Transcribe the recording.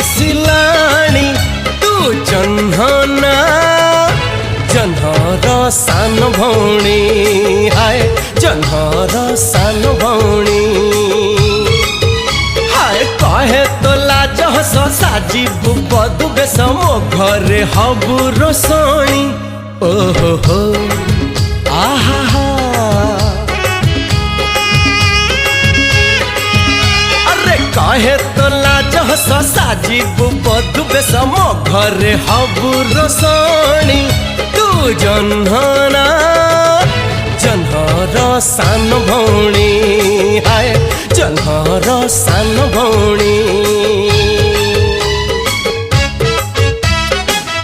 दिसिलाणी तू जह्नना जह्नर सान भौणी हाय जह्नर सान भौणी हाय कहे तो लाज हस साजिबु बधु बेश मो घरे हबु रोसणी ओहो हो आहा अरे कहे तो लाज हस साजिबु बधु बेश मो घरे हबु रोसणी तू जह्नना जह्नर सान भौणी हाय जह्नर सान भौणी।